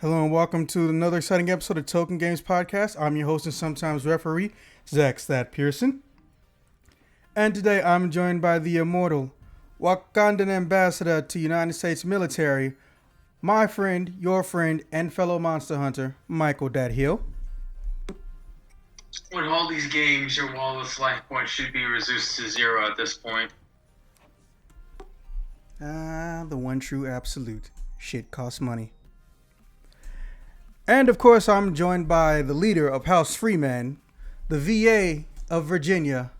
Hello and welcome to another exciting episode of Token Games Podcast. I'm your host and sometimes referee, Zach Stat Pearson. And today I'm joined by the immortal Wakandan ambassador to United States military, my friend, your friend, and fellow monster hunter, Michael Dat Hill. With all these games, your wallet's life points should be reduced to 0 at this point. The one true absolute. Shit costs money. And of course, I'm joined by the leader of House Freeman, the VA of Virginia,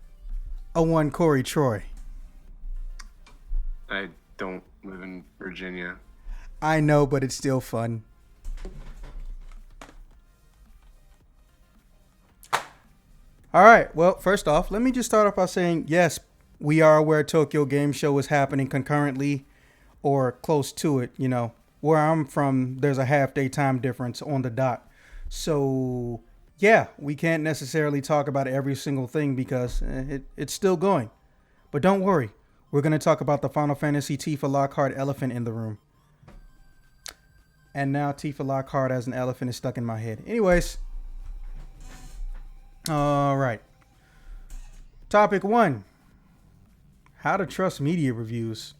a one Corey Troy. I don't live in Virginia. I know, but it's still fun. All right. Well, first off, let me just start off by saying, yes, we are aware Tokyo Game Show is happening concurrently or close to it. You know, where I'm from, there's a half-day time difference on the dot. So, yeah, we can't necessarily talk about every single thing because it's still going. But don't worry. We're going to talk about the Final Fantasy Tifa Lockhart elephant in the room. And now Tifa Lockhart as an elephant is stuck in my head. Anyways. All right. Topic 1. How to trust media reviews.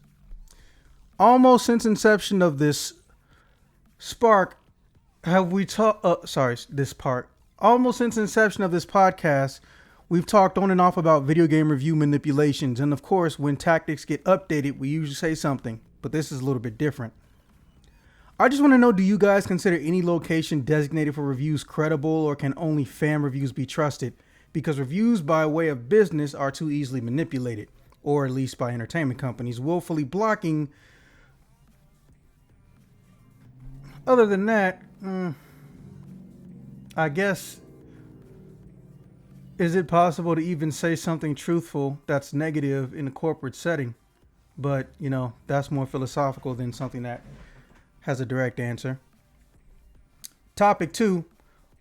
Almost since inception of this spark, have we talked, this part. Almost since inception of this podcast, we've talked on and off about video game review manipulations. And of course, when tactics get updated, we usually say something, but this is a little bit different. I just want to know, do you guys consider any location designated for reviews credible, or can only fan reviews be trusted? Because reviews by way of business are too easily manipulated, or at least by entertainment companies, willfully blocking. Other than that, I guess, is it possible to even say something truthful that's negative in a corporate setting? But, you know, that's more philosophical than something that has a direct answer. Topic 2.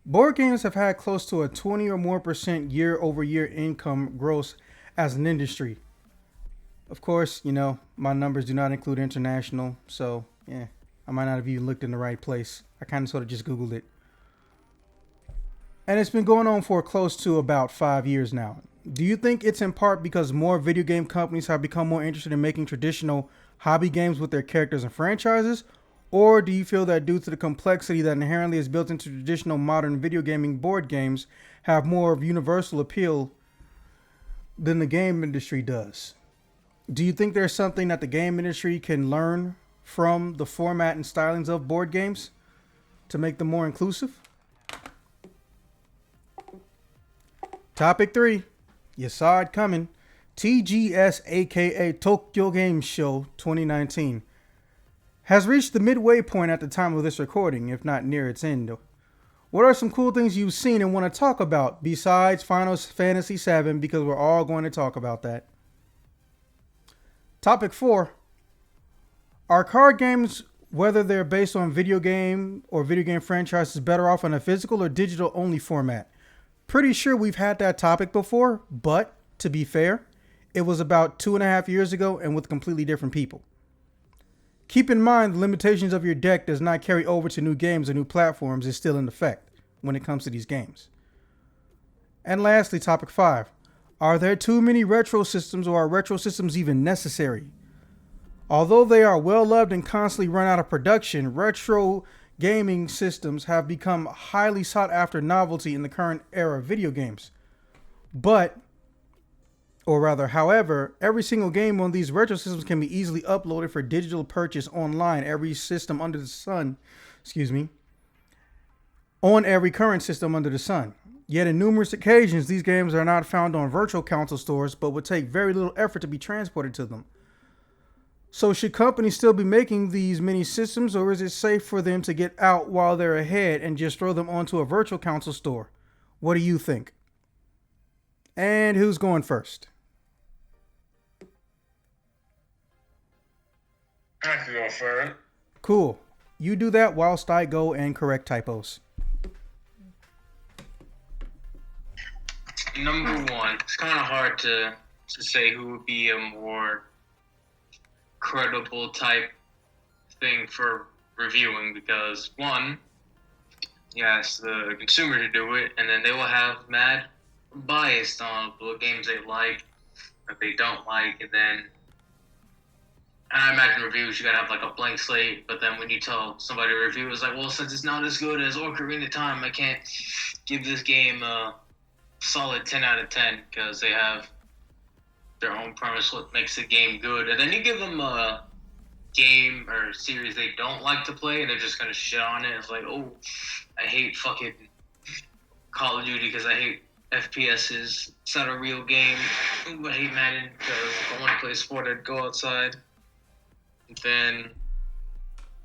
Board games have had close to a 20 or more % year-over-year income gross as an industry. Of course, you know, my numbers do not include international, so, yeah, I might not have even looked in the right place. I kind of sort of just Googled it. And it's been going on for close to about 5 years now. Do you think it's in part because more video game companies have become more interested in making traditional hobby games with their characters and franchises? Or do you feel that due to the complexity that inherently is built into traditional modern video gaming board games have more of universal appeal than the game industry does? Do you think there's something that the game industry can learn from the format and stylings of board games to make them more inclusive? Topic 3. You saw it coming. TGS, aka Tokyo Game Show 2019, has reached the midway point at the time of this recording, if not near its end. What are some cool things you've seen and want to talk about besides Final Fantasy VII, because we're all going to talk about that. Topic 4. Are card games, whether they're based on video game or video game franchises, better off on a physical or digital only format? Pretty sure we've had that topic before, but to be fair, it was about 2.5 years ago and with completely different people. Keep in mind the limitations of your deck does not carry over to new games or new platforms is still in effect when it comes to these games. And lastly, topic 5. Are there too many retro systems, or are retro systems even necessary? Although they are well loved and constantly run out of production, retro gaming systems have become a highly sought after novelty in the current era of video games. However, every single game on these retro systems can be easily uploaded for digital purchase online. Every system under the sun, on every current system under the sun. Yet in numerous occasions, these games are not found on virtual console stores, but would take very little effort to be transported to them. So should companies still be making these mini systems, or is it safe for them to get out while they're ahead and just throw them onto a virtual console store? What do you think? And who's going first? I can go first. Cool. You do that whilst I go and correct typos. Number 1, it's kind of hard to say who would be a more credible type thing for reviewing, because 1, he asks the consumer to do it, and then they will have mad bias on what games they like, what they don't like, and then I imagine reviews, you gotta have like a blank slate, but then when you tell somebody to review, it's like, well, since it's not as good as Ocarina of Time, I can't give this game a solid 10 out of 10 because they have their own premise, what makes the game good. And then you give them a game or series they don't like to play, and they're just gonna shit on it. It's like, oh, I hate fucking Call of Duty because I hate FPSs. It's not a real game. Ooh, I hate Madden because if I want to play a sport, I'd go outside. Then,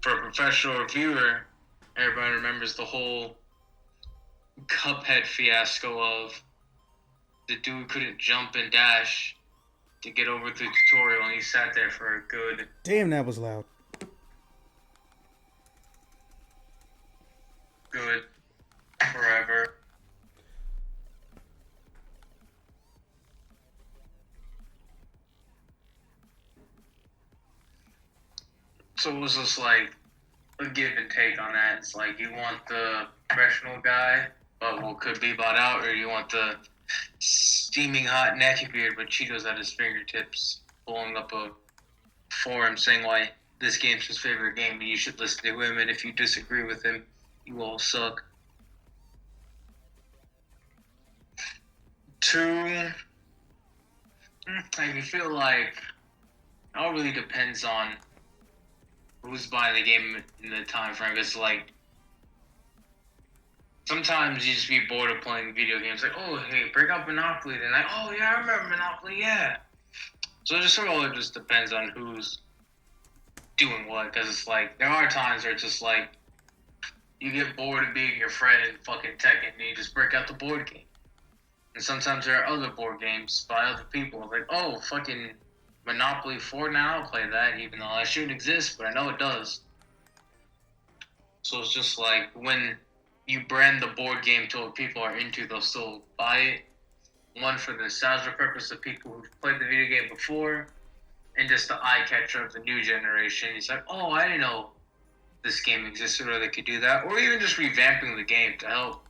for a professional reviewer, everybody remembers the whole Cuphead fiasco of the dude couldn't jump and dash to get over the tutorial, and he sat there for a good... Damn, that was loud. Good forever. So it was just like a give and take on that. It's like you want the professional guy, but what could be bought out, or you want the steaming hot neckbeard with Cheetos at his fingertips, blowing up a forum saying why this game's his favorite game and you should listen to him, and if you disagree with him, you all suck. 2, I feel like it all really depends on who's buying the game in the time frame. It's like sometimes you just be bored of playing video games. Like, oh, hey, break up Monopoly. Then like, oh yeah, I remember Monopoly. Yeah. So it just depends on who's doing what. Because it's like there are times where it's just like you get bored of being your friend in fucking Tekken, and you just break out the board game. And sometimes there are other board games by other people. Like, oh, fucking Monopoly 4 now, I'll play that, even though that shouldn't exist, but I know it does. So it's just like when you brand the board game to what people are into, they'll still buy it. One, for the nostalgia purpose of people who've played the video game before, and just the eye catcher of the new generation. It's like, oh, I didn't know this game existed or they could do that. Or even just revamping the game to help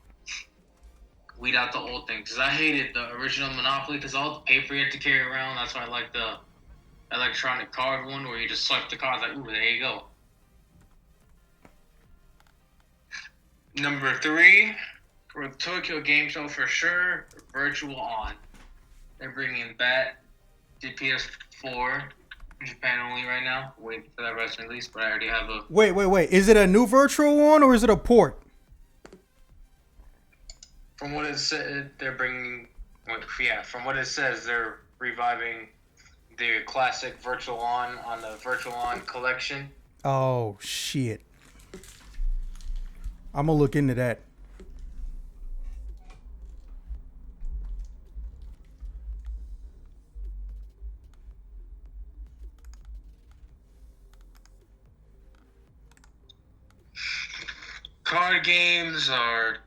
weed out the old things. Because I hated the original Monopoly because all the paper you had to carry around. That's why I like the electronic card one where you just swipe the cards like, ooh, there you go. Number 3, for the Tokyo Game Show for sure, Virtual On. They're bringing back the PS4, Japan only right now. Waiting for that rest release, but I already have a... Wait. Is it a new Virtual One or is it a port? From what it said, they're bringing... From what it says, they're reviving the classic Virtual On the Virtual On collection. Oh, shit. I'm going to look into that. Card games are...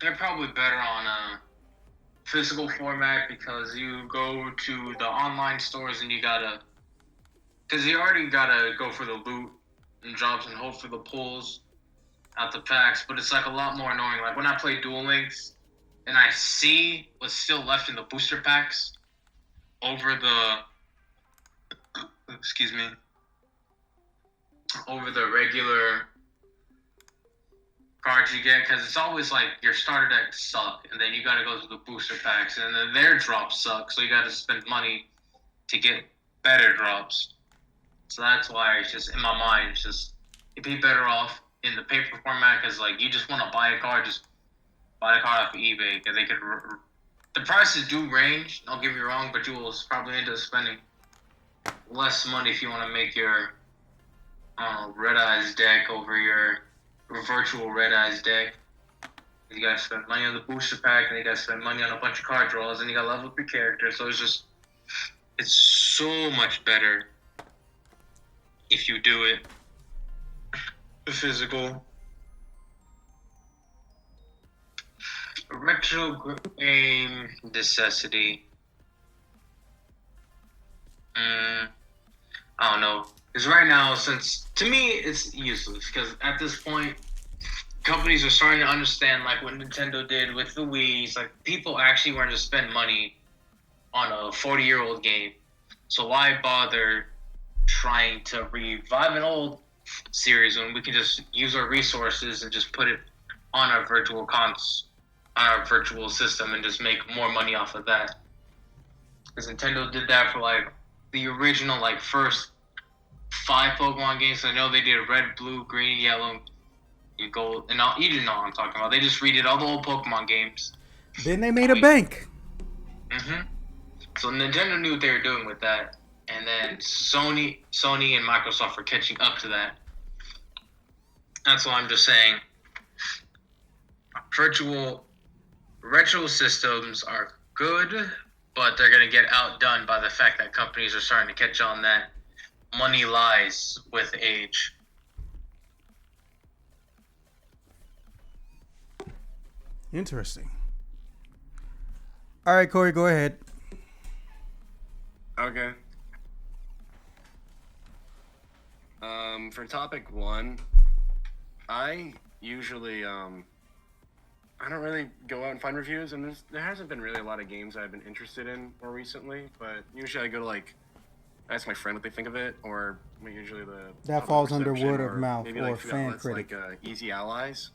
They're probably better on a physical format because you go to the online stores and you gotta... Because you already gotta go for the loot and drops and hope for the pulls out the packs, but it's like a lot more annoying. Like when I play Duel Links and I see what's still left in the booster packs over the... Excuse me. Over the regular cards you get, because it's always like your starter decks suck, and then you gotta go to the booster packs, and then their drops suck, so you gotta spend money to get better drops. So that's why it's just, in my mind, it's just, you'd be better off in the paper format, because like you just want to buy a card, just buy a card off of eBay, because they could, the prices do range, don't get me wrong, but you will probably end up spending less money if you want to make your Red Eyes deck over your virtual Red Eyes deck. You gotta spend money on the booster pack, and you gotta spend money on a bunch of card draws, and you gotta level up your character. So it's so much better if you do it physical. Retro game necessity. I don't know. Because right now, since to me it's useless. Because at this point, companies are starting to understand, like what Nintendo did with the Wii. It's like people actually wanted to spend money on a 40-year-old game. So why bother trying to revive an old series when we can just use our resources and just put it on our virtual system and just make more money off of that? Because Nintendo did that for like the original like first 5 Pokemon games. I know they did red, blue, green, yellow, and gold, and all, you didn't know what I'm talking about. They just redid all the old Pokemon games. Then they made a bank. So Nintendo knew what they were doing with that, and then Sony and Microsoft are catching up to that. That's why I'm just saying, retro systems are good, but they're gonna get outdone by the fact that companies are starting to catch on that money lies with age. Interesting. All right, Corey, go ahead. Okay. For topic 1, I usually I don't really go out and find reviews, and there hasn't been really a lot of games I've been interested in more recently. But usually I go to ask my friend what they think of it, or usually that falls under word of mouth maybe or fan critic. Like Easy Allies.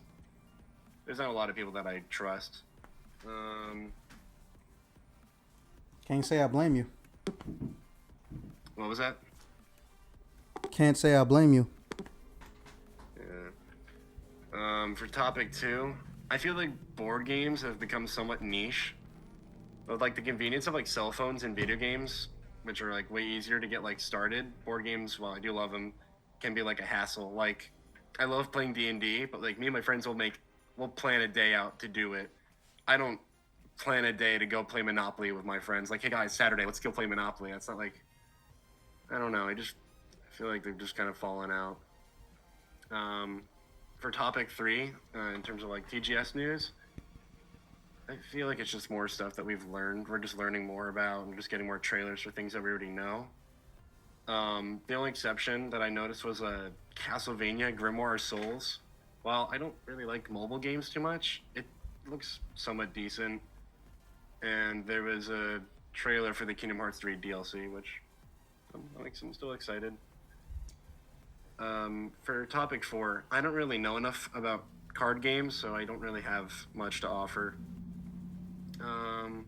There's not a lot of people that I trust. Can't say I blame you. What was that? Can't say I blame you. Yeah. For topic 2, I feel like board games have become somewhat niche. With like the convenience of like cell phones and video games, which are like way easier to get like started. Board games, while I do love them, can be like a hassle. Like, I love playing D&D, but like me and my friends we'll plan a day out to do it. I don't plan a day to go play Monopoly with my friends. Like, hey guys, Saturday, let's go play Monopoly. That's not like, I don't know. I feel like they've just kind of fallen out. For topic 3, in terms of like TGS news, I feel like it's just more stuff that we've learned. We're just learning more about and just getting more trailers for things that we already know. The only exception that I noticed was Castlevania Grimoire of Souls. While I don't really like mobile games too much, it looks somewhat decent. And there was a trailer for the Kingdom Hearts 3 DLC, which I'm still excited. For topic 4, I don't really know enough about card games, so I don't really have much to offer. And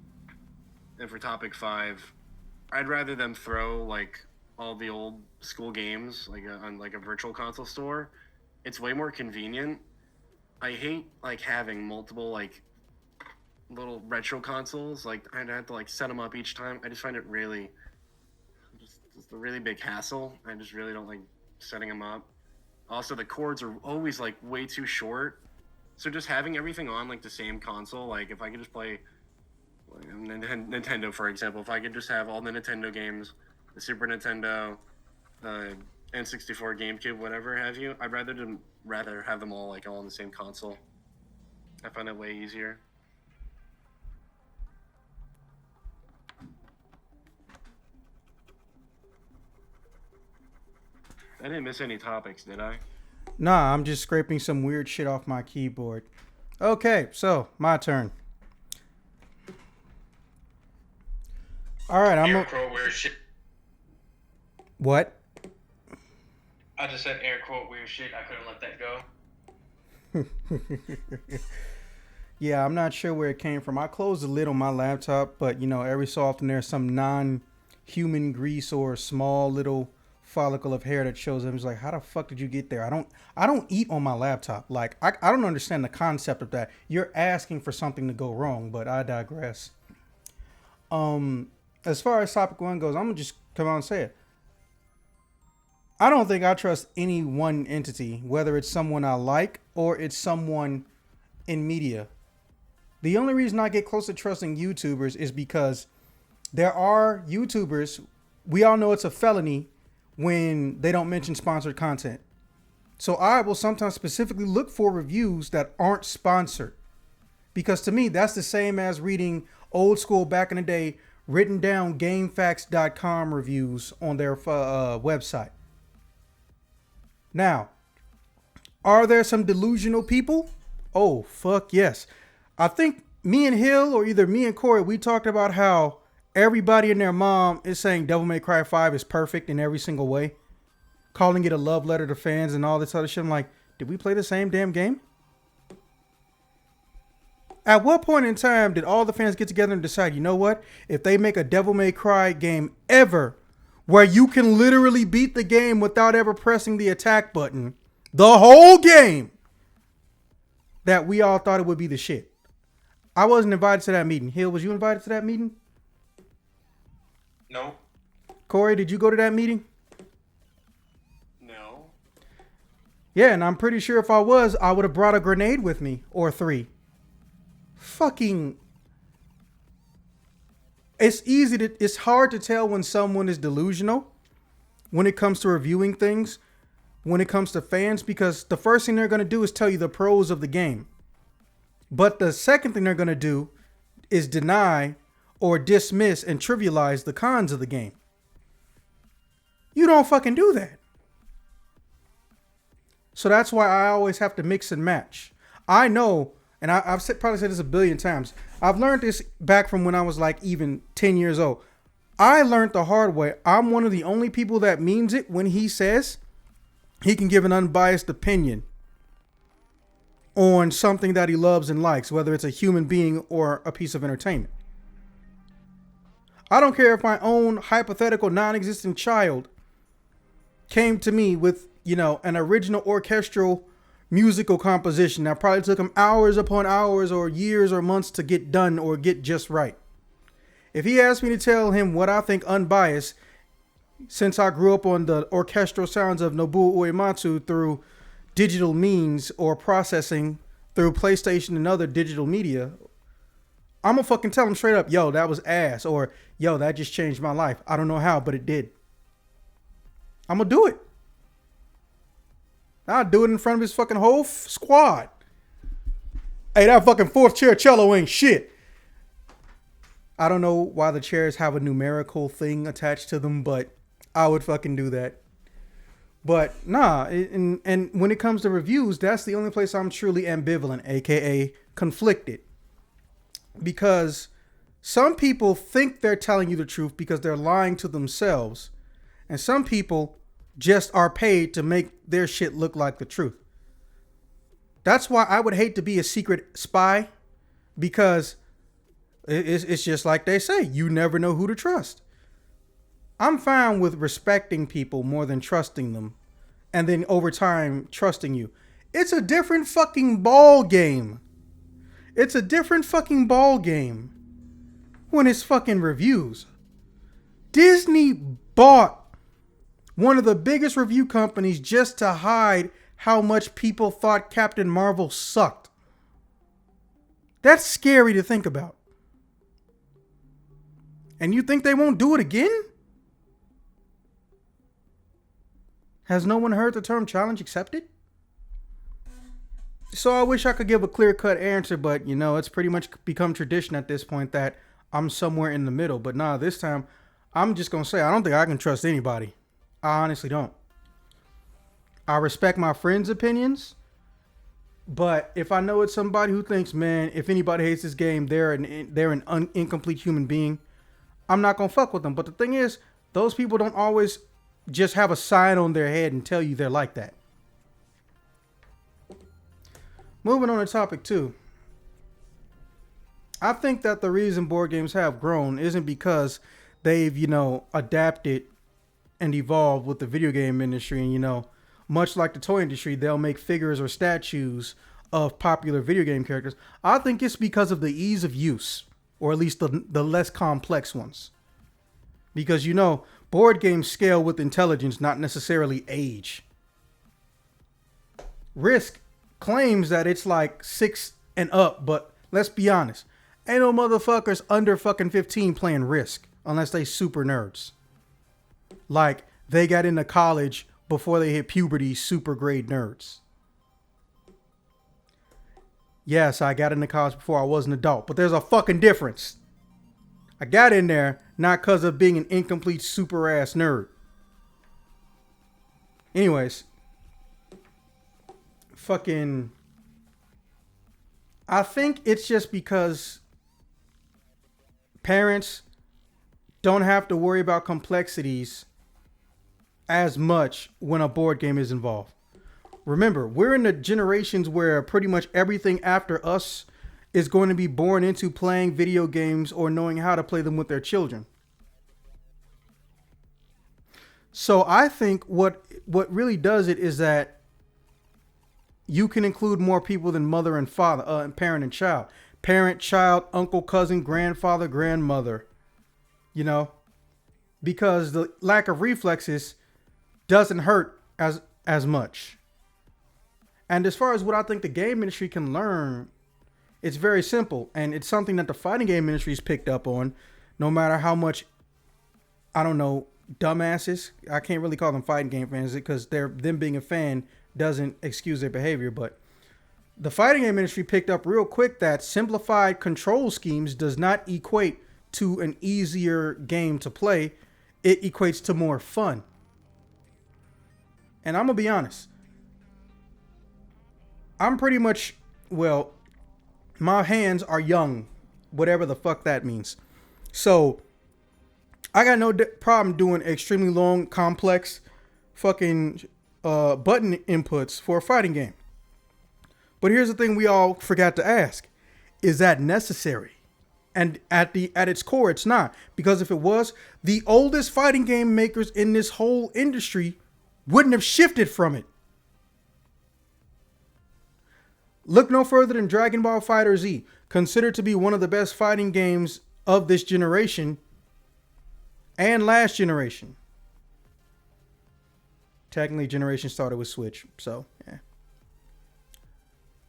for topic 5, I'd rather them throw like all the old school games on like a virtual console store. It's way more convenient. I hate like having multiple like little retro consoles. Like I'd have to like set them up each time. I just find it just a really big hassle. I just really don't like setting them up. Also, the cords are always like way too short. So just having everything on like the same console, like if I could just play like, Nintendo, for example, if I could just have all the Nintendo games, the Super Nintendo, N64, GameCube, whatever have you, I'd rather have them all like all on the same console. I find that way easier. I didn't miss any topics, did I? Nah, I'm just scraping some weird shit off my keyboard. Okay, so my turn. All right, Air quote weird shit. What? I just said air quote weird shit. I couldn't let that go. Yeah, I'm not sure where it came from. I closed the lid on my laptop, but every so often there's some non-human grease or small little follicle of hair that shows up. It's like, how the fuck did you get there? I don't eat on my laptop. Like, I don't understand the concept of that. You're asking for something to go wrong, but I digress. As far as topic 1 goes, I'm gonna just come out and say it. I don't think I trust any one entity, whether it's someone I like or it's someone in media. The only reason I get close to trusting YouTubers is because there are YouTubers, we all know it's a felony when they don't mention sponsored content. So I will sometimes specifically look for reviews that aren't sponsored. Because to me, that's the same as reading old school back in the day, written down GameFAQs.com reviews on their website. Now, are there some delusional people? Oh, fuck yes. I think me and Hill, or either me and Corey, we talked about how everybody and their mom is saying Devil May Cry 5 is perfect in every single way. Calling it a love letter to fans and all this other shit. I'm like, did we play the same damn game? At what point in time did all the fans get together and decide, you know what? If they make a Devil May Cry game ever, where you can literally beat the game without ever pressing the attack button, the whole game, that we all thought it would be the shit. I wasn't invited to that meeting. Hill, was you invited to that meeting? No. Corey, did you go to that meeting? No. Yeah, and I'm pretty sure if I was, I would have brought a grenade with me, or 3. Fucking... It's hard to tell when someone is delusional when it comes to reviewing things, when it comes to fans, because the first thing they're going to do is tell you the pros of the game. But the second thing they're going to do is deny or dismiss and trivialize the cons of the game. You don't fucking do that. So that's why I always have to mix and match. I know, and I've probably said this a billion times. I've learned this back from when I was like even 10 years old. I learned the hard way. I'm one of the only people that means it when he says he can give an unbiased opinion on something that he loves and likes, whether it's a human being or a piece of entertainment. I don't care if my own hypothetical non-existent child came to me with, an original orchestral musical composition that probably took him hours upon hours or years or months to get done or get just right. If he asked me to tell him what I think unbiased, since I grew up on the orchestral sounds of Nobuo Uematsu through digital means or processing through PlayStation and other digital media, I'm gonna fucking tell him straight up, yo, that was ass, or yo, that just changed my life. I don't know how, but it did. I'm gonna do it. I'll do it in front of his fucking whole squad. Hey, that fucking 4th chair cello ain't shit. I don't know why the chairs have a numerical thing attached to them, but I would fucking do that. But nah, and when it comes to reviews, that's the only place I'm truly ambivalent, aka conflicted. Because some people think they're telling you the truth because they're lying to themselves. And some people just are paid to make their shit look like the truth. That's why I would hate to be a secret spy, because it's just like they say, you never know who to trust. I'm fine with respecting people more than trusting them, and then over time trusting you. It's a different fucking ball game. It's a different fucking ball game when it's fucking reviews. Disney bought one of the biggest review companies just to hide how much people thought Captain Marvel sucked. That's scary to think about. And you think they won't do it again? Has no one heard the term challenge accepted? So I wish I could give a clear-cut answer, but it's pretty much become tradition at this point that I'm somewhere in the middle. But nah, this time I'm just going to say I don't think I can trust anybody. I honestly don't. I respect my friends' opinions, but if I know it's somebody who thinks, man, if anybody hates this game, they're an incomplete human being, I'm not going to fuck with them. But the thing is, those people don't always just have a sign on their head and tell you they're like that. Moving on to topic 2. I think that the reason board games have grown isn't because they've, adapted and evolved with the video game industry. And, much like the toy industry, they'll make figures or statues of popular video game characters. I think it's because of the ease of use, or at least the less complex ones. Because, board games scale with intelligence, not necessarily age. Risk claims that it's like 6 and up, but let's be honest. Ain't no motherfuckers under fucking 15 playing Risk unless they super nerds. Like they got into college before they hit puberty, super grade nerds. Yes, I got into college before I was an adult, but there's a fucking difference. I got in there not because of being an incomplete super ass nerd. Anyways, fucking. I think it's just because parents don't have to worry about complexities as much when a board game is involved. Remember, we're in the generations where pretty much everything after us is going to be born into playing video games or knowing how to play them with their children. So I think what really does it is that you can include more people than mother and father, and parent and child. Parent, child, uncle, cousin, grandfather, grandmother. You know? Because the lack of reflexes doesn't hurt as much. And as far as what I think the game industry can learn, it's very simple. And it's something that the fighting game industry's picked up on, no matter how much, I don't know, dumbasses. I can't really call them fighting game fans because them being a fan doesn't excuse their behavior. But the fighting game industry picked up real quick that simplified control schemes does not equate to an easier game to play. It equates to more fun. And I'm going to be honest. I'm pretty much, well, my hands are young, whatever the fuck that means. So I got no problem doing extremely long, complex fucking button inputs for a fighting game. But here's the thing we all forgot to ask. Is that necessary? And at its core, it's not. Because if it was, the oldest fighting game makers in this whole industry wouldn't have shifted from it. Look no further than Dragon Ball FighterZ, considered to be one of the best fighting games of this generation and last generation. Technically, generation started with Switch, so yeah.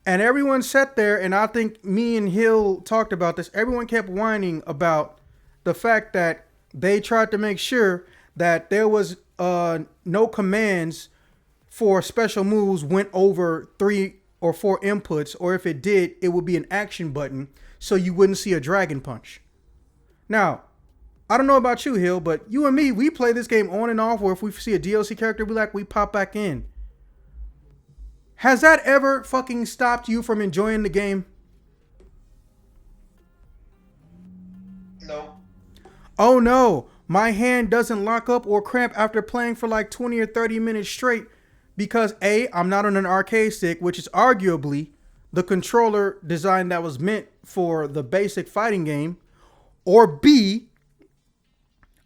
And everyone sat there, and I think me and Hill talked about this. Everyone kept whining about the fact that they tried to make sure that there was no commands for special moves went over 3 or 4 inputs, or if it did, it would be an action button, so you wouldn't see a dragon punch. Now, I don't know about you, Hill, but you and me, we play this game on and off, or if we see a DLC character, we pop back in. Has that ever fucking stopped you from enjoying the game? No. Oh no, my hand doesn't lock up or cramp after playing for like 20 or 30 minutes straight because A, I'm not on an arcade stick, which is arguably the controller design that was meant for the basic fighting game, or B,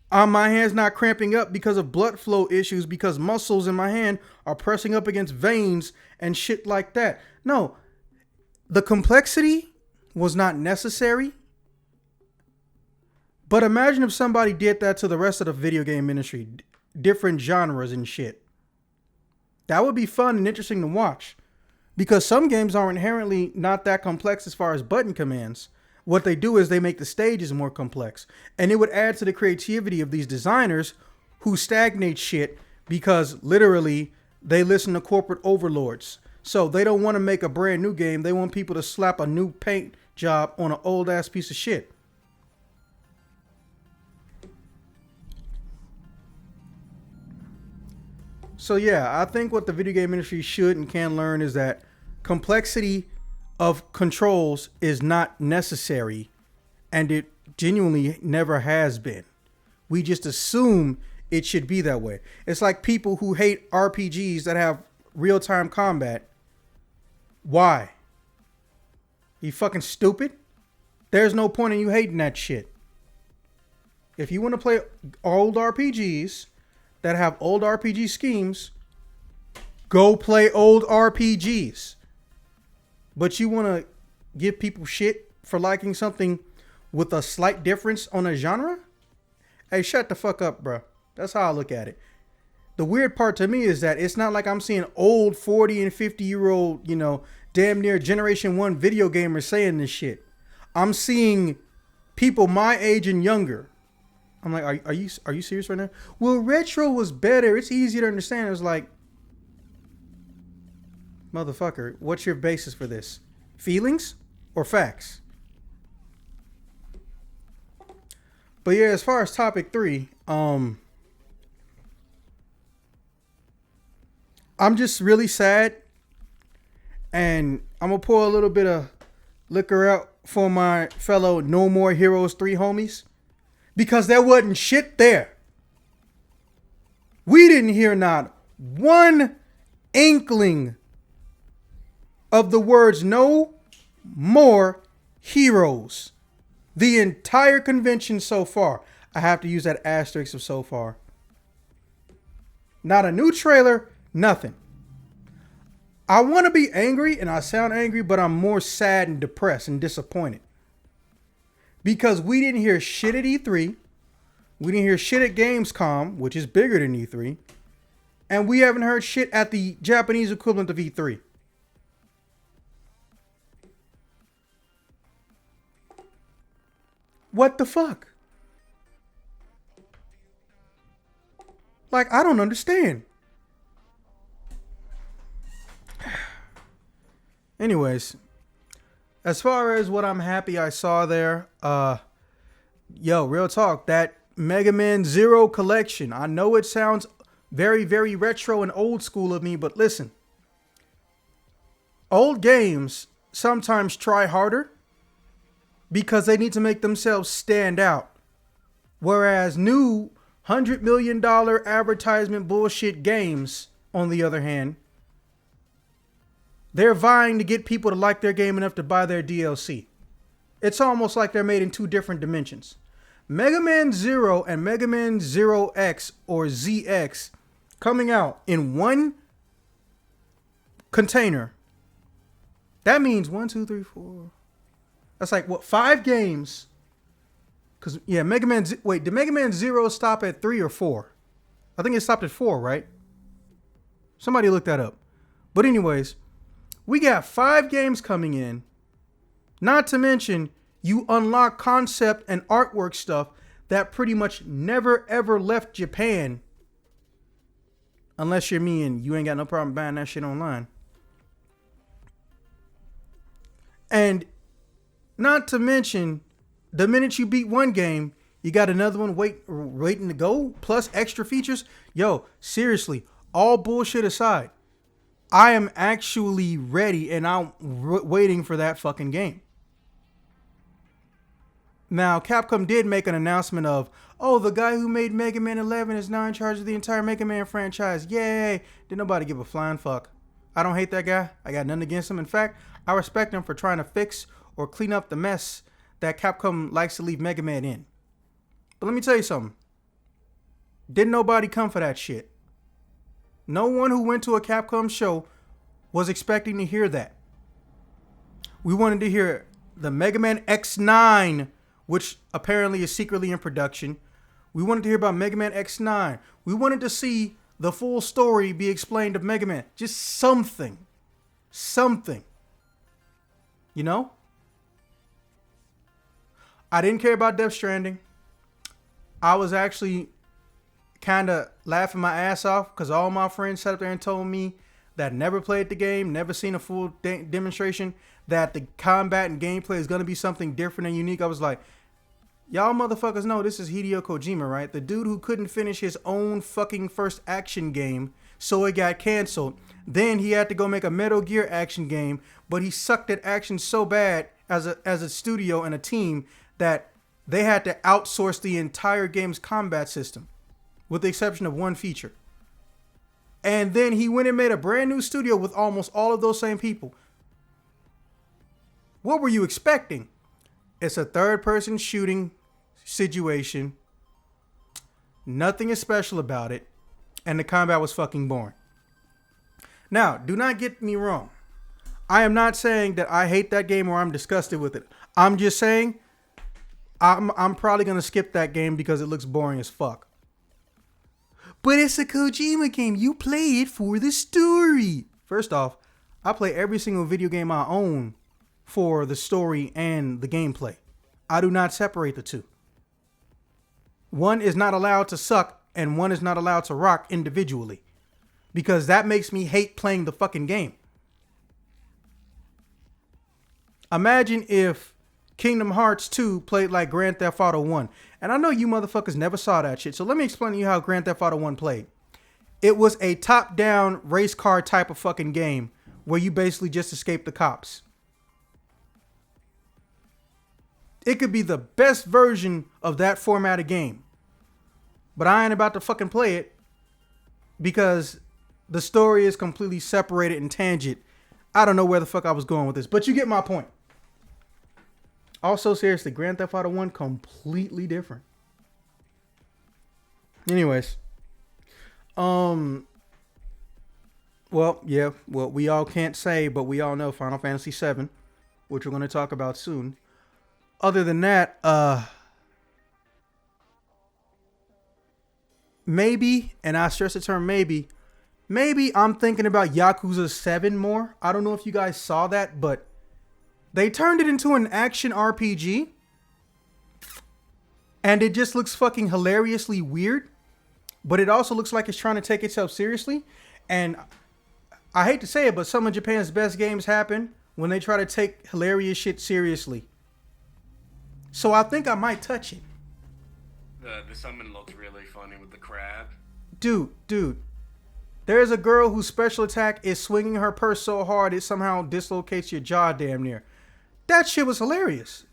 my hand's not cramping up because of blood flow issues because muscles in my hand are pressing up against veins and shit like that. No, the complexity was not necessary. But imagine if somebody did that to the rest of the video game industry, different genres and shit. That would be fun and interesting to watch because some games are inherently not that complex as far as button commands. What they do is they make the stages more complex, and it would add to the creativity of these designers who stagnate shit because literally they listen to corporate overlords. So they don't want to make a brand new game. They want people to slap a new paint job on an old ass piece of shit. So yeah, I think what the video game industry should and can learn is that complexity of controls is not necessary, and it genuinely never has been. We just assume it should be that way. It's like people who hate RPGs that have real-time combat. Why? You fucking stupid? There's no point in you hating that shit. If you want to play old RPGs that have old RPG schemes, go play old RPGs. But you want to give people shit for liking something with a slight difference on a genre? Hey, shut the fuck up, bro. That's how I look at it. The weird part to me is that it's not like I'm seeing old 40 and 50-year-old, damn near Generation 1 video gamers saying this shit. I'm seeing people my age and younger. I'm like, are you serious right now? Well, retro was better. It's easier to understand. It's like, motherfucker, what's your basis for this? Feelings or facts? But yeah, as far as topic 3, I'm just really sad And I'm going to pour a little bit of liquor out for my fellow No More Heroes 3 homies. Because there wasn't shit there. We didn't hear not one inkling of the words no more heroes. The entire convention so far. I have to use that asterisk of so far. Not a new trailer, nothing. I want to be angry and I sound angry, but I'm more sad and depressed and disappointed. Because we didn't hear shit at E3. We didn't hear shit at Gamescom, which is bigger than E3. And we haven't heard shit at the Japanese equivalent of E3. What the fuck? Like, I don't understand. Anyways, as far as what I'm happy I saw there, real talk, that Mega Man Zero collection. I know it sounds very, very retro and old school of me, but listen. Old games sometimes try harder because they need to make themselves stand out. Whereas new $100 million advertisement bullshit games, on the other hand, they're vying to get people to like their game enough to buy their DLC. It's almost like they're made in two different dimensions. Mega Man Zero and Mega Man Zero X or ZX coming out in one container. That means 1, 2, 3, 4. That's like, what, 5 games? Because, yeah, Mega Man... Wait, did Mega Man Zero stop at 3 or 4? I think it stopped at 4, right? Somebody look that up. But anyways, we got 5 games coming in. Not to mention, you unlock concept and artwork stuff that pretty much never, ever left Japan. Unless you're me and you ain't got no problem buying that shit online. And not to mention, the minute you beat one game, you got another one waiting to go, plus extra features. Yo, seriously, all bullshit aside, I am actually ready and I'm waiting for that fucking game. Now, Capcom did make an announcement of, oh, the guy who made Mega Man 11 is now in charge of the entire Mega Man franchise. Yay! Did nobody give a flying fuck. I don't hate that guy. I got nothing against him. In fact, I respect him for trying to fix or clean up the mess that Capcom likes to leave Mega Man in. But let me tell you something. Didn't nobody come for that shit. No one who went to a Capcom show was expecting to hear that. We wanted to hear the Mega Man X9, which apparently is secretly in production. We wanted to hear about Mega Man X9. We wanted to see the full story be explained of Mega Man. Just something. Something. You know? I didn't care about Death Stranding. I was actually kind of laughing my ass off because all my friends sat up there and told me that never played the game, never seen a full demonstration, that the combat and gameplay is going to be something different and unique. I was like, y'all motherfuckers know this is Hideo Kojima, right? The dude who couldn't finish his own fucking first action game, so it got canceled. Then he had to go make a Metal Gear action game, but he sucked at action so bad as a studio and a team that they had to outsource the entire game's combat system, with the exception of one feature. And then he went and made a brand new studio with almost all of those same people. What were you expecting? It's a third-person shooting situation. Nothing is special about it. And the combat was fucking boring. Now, do not get me wrong. I am not saying that I hate that game or I'm disgusted with it. I'm just saying I'm probably going to skip that game because it looks boring as fuck. But it's a Kojima game. You play it for the story. First off, I play every single video game I own for the story and the gameplay. I do not separate the two. One is not allowed to suck and one is not allowed to rock individually. Because that makes me hate playing the fucking game. Imagine if Kingdom Hearts 2 played like Grand Theft Auto 1. And I know you motherfuckers never saw that shit. So let me explain to you how Grand Theft Auto 1 played. It was a top-down race car type of fucking game where you basically just escape the cops. It could be the best version of that format of game. But I ain't about to fucking play it because the story is completely separated and tangent. I don't know where the fuck I was going with this, but you get my point. Also, seriously, Grand Theft Auto 1 completely different. Anyways. Well, we all can't say, but we all know Final Fantasy VII, which we're going to talk about soon. Other than that, maybe, and I stress the term maybe I'm thinking about Yakuza 7 more. I don't know if you guys saw that, but they turned it into an action RPG. And it just looks fucking hilariously weird. But it also looks like it's trying to take itself seriously. And I hate to say it, but some of Japan's best games happen when they try to take hilarious shit seriously. So I think I might touch it. The summon looks really funny with the crab. Dude. There's a girl whose special attack is swinging her purse so hard it somehow dislocates your jaw damn near. That shit was hilarious.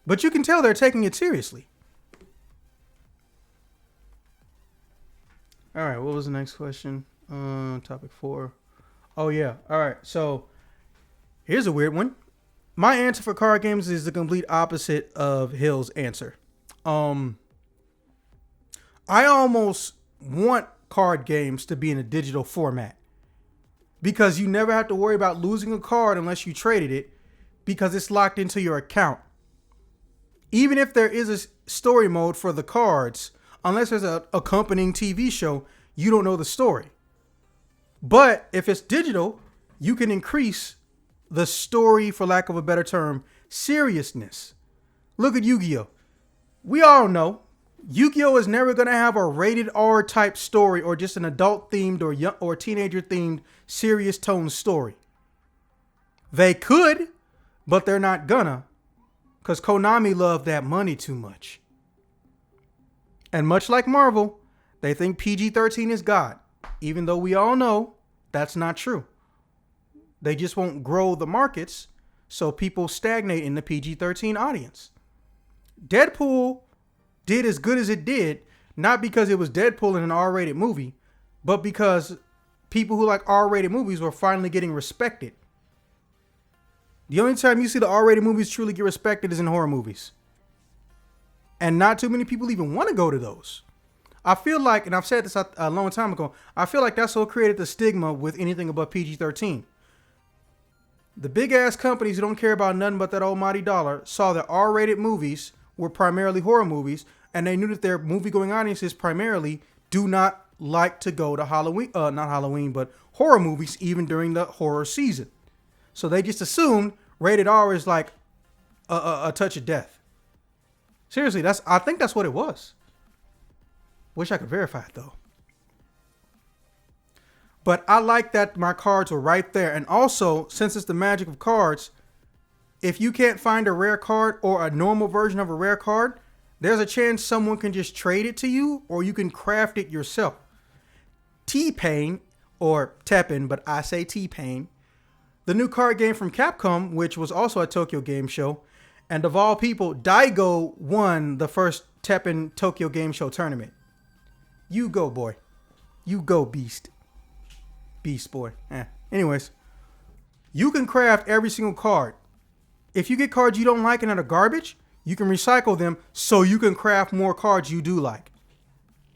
But you can tell they're taking it seriously. All right, what was the next question? Topic 4. Oh, yeah. All right, so here's a weird one. My answer for card games is the complete opposite of Hill's answer. I almost want card games to be in a digital format because you never have to worry about losing a card unless you traded it because it's locked into your account. Even if there is a story mode for the cards, unless there's an accompanying TV show, you don't know the story. But if it's digital, you can increase the story, for lack of a better term, seriousness. Look at Yu-Gi-Oh! We all know Yu-Gi-Oh! Is never going to have a rated R type story or just an adult themed or young or teenager themed serious tone story. They could, but they're not gonna, because Konami loved that money too much. And much like Marvel, they think PG-13 is God, even though we all know that's not true. They just won't grow the markets, so people stagnate in the PG-13 audience. Deadpool did as good as it did, not because it was Deadpool in an R-rated movie, but because people who like R-rated movies were finally getting respected. The only time you see the R-rated movies truly get respected is in horror movies. And not too many people even want to go to those. I feel like, and I've said this a long time ago, I feel like that's what created the stigma with anything above PG-13. The big ass companies who don't care about nothing but that almighty dollar saw that R-rated movies were primarily horror movies, and they knew that their movie-going audiences primarily do not like to go to not horror movies even during the horror season. So they just assumed rated R is like a touch of death. Seriously, I think that's what it was. Wish I could verify it though. But I like that my cards were right there. And also, since it's the magic of cards, if you can't find a rare card or a normal version of a rare card, there's a chance someone can just trade it to you or you can craft it yourself. TPain, or TPain, but I say TPain, the new card game from Capcom, which was also a Tokyo Game Show, and of all people, Daigo won the first TPain Tokyo Game Show tournament. You go, boy. You go, beast. Beast boy. Anyways, you can craft every single card. If you get cards you don't like and that are garbage, you can recycle them so you can craft more cards you do like.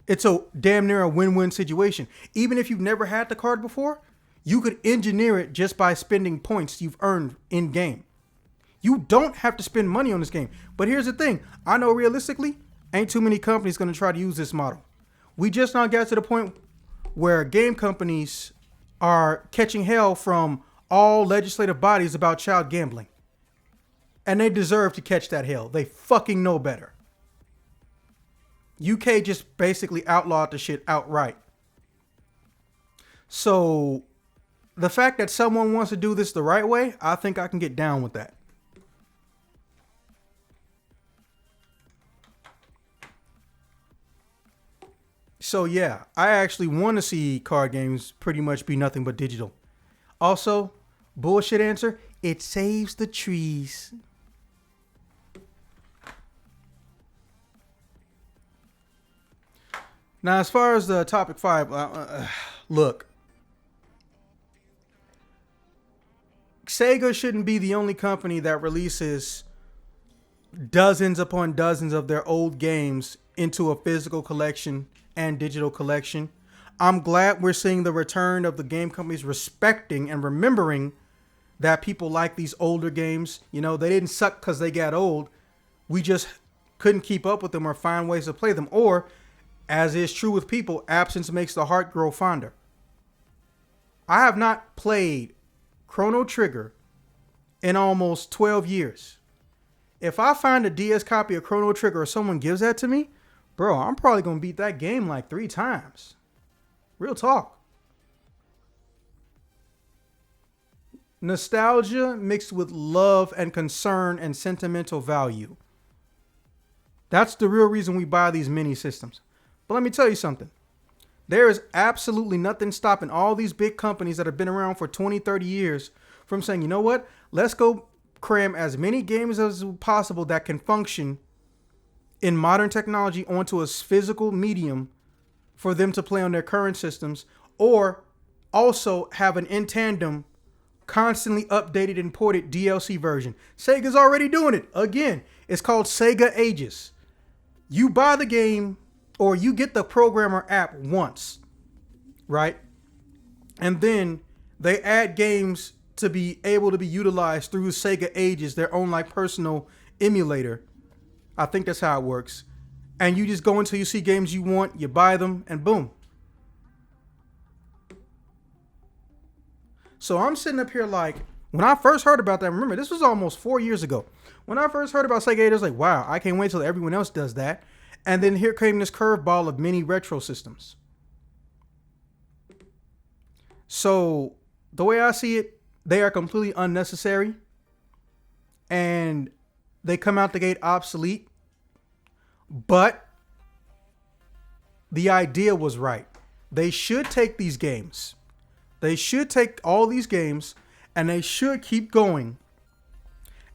It's a damn near a win-win situation. Even if you've never had the card before, you could engineer it just by spending points you've earned in game. You don't have to spend money on this game. But here's the thing. I know realistically, ain't too many companies going to try to use this model. We just now got to the point where game companies are catching hell from all legislative bodies about child gambling. And they deserve to catch that hell. They fucking know better. UK just basically outlawed the shit outright. So the fact that someone wants to do this the right way, I think I can get down with that. So yeah, I actually want to see card games pretty much be nothing but digital. Also, bullshit answer, it saves the trees. Now, as far as the topic 5, look, Sega shouldn't be the only company that releases dozens upon dozens of their old games into a physical collection and digital collection. I'm glad we're seeing the return of the game companies respecting and remembering that people like these older games. You know, they didn't suck because they got old. We just couldn't keep up with them or find ways to play them. Or, as is true with people, absence makes the heart grow fonder. I have not played Chrono Trigger in almost 12 years. If I find a DS copy of Chrono Trigger or someone gives that to me, bro, I'm probably going to beat that game like 3 times. Real talk. Nostalgia mixed with love and concern and sentimental value. That's the real reason we buy these mini systems. But let me tell you something. There is absolutely nothing stopping all these big companies that have been around for 20, 30 years from saying, you know what? Let's go cram as many games as possible that can function in modern technology onto a physical medium for them to play on their current systems, or also have an in tandem, constantly updated and ported DLC version. Sega's already doing it. Again, it's called Sega Ages. You buy the game or you get the programmer app once, right? And then they add games to be able to be utilized through Sega Ages, their own like personal emulator. I think that's how it works. And you just go until you see games you want, you buy them, and boom. So I'm sitting up here like, when I first heard about that, remember, this was almost 4 years ago. When I first heard about Sega Ages, I was like, wow, I can't wait till everyone else does that. And then here came this curveball of mini retro systems. So the way I see it, they are completely unnecessary. And they come out the gate obsolete. But the idea was right. They should take these games. They should take all these games and they should keep going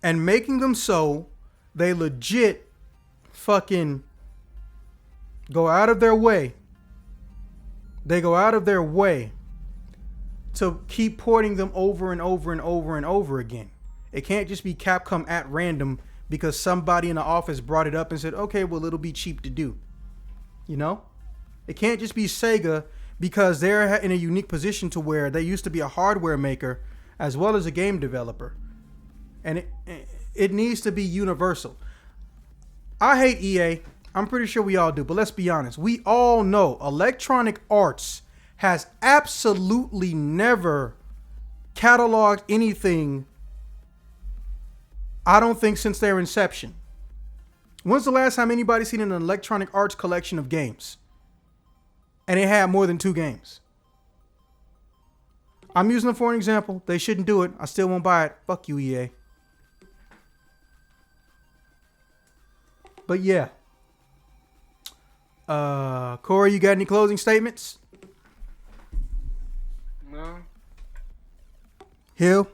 and making them so they legit fucking go out of their way. They go out of their way to keep porting them over and over and over and over again. It can't just be Capcom at random because somebody in the office brought it up and said, okay, well, it'll be cheap to do. You know? It can't just be Sega because they're in a unique position to where they used to be a hardware maker as well as a game developer. And it needs to be universal. I hate EA. I'm pretty sure we all do, but let's be honest. We all know Electronic Arts has absolutely never cataloged anything, I don't think, since their inception. When's the last time anybody seen an Electronic Arts collection of games? And it had more than 2 games. I'm using them for an example. They shouldn't do it. I still won't buy it. Fuck you, EA. But yeah. Corey, you got any closing statements? No. Hill?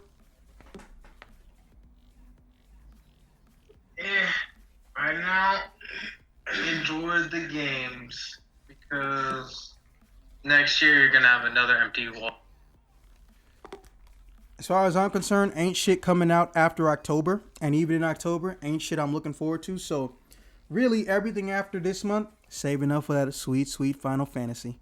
Right now, enjoy the games because next year you're gonna have another empty wall. As far as I'm concerned, ain't shit coming out after October. And even in October, ain't shit I'm looking forward to. So really everything after this month, saving up for that sweet, sweet Final Fantasy.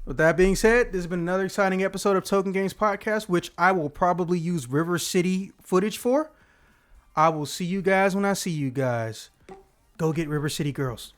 With that being said, this has been another exciting episode of Token Games Podcast, which I will probably use River City footage for. I will see you guys when I see you guys. Go get River City girls.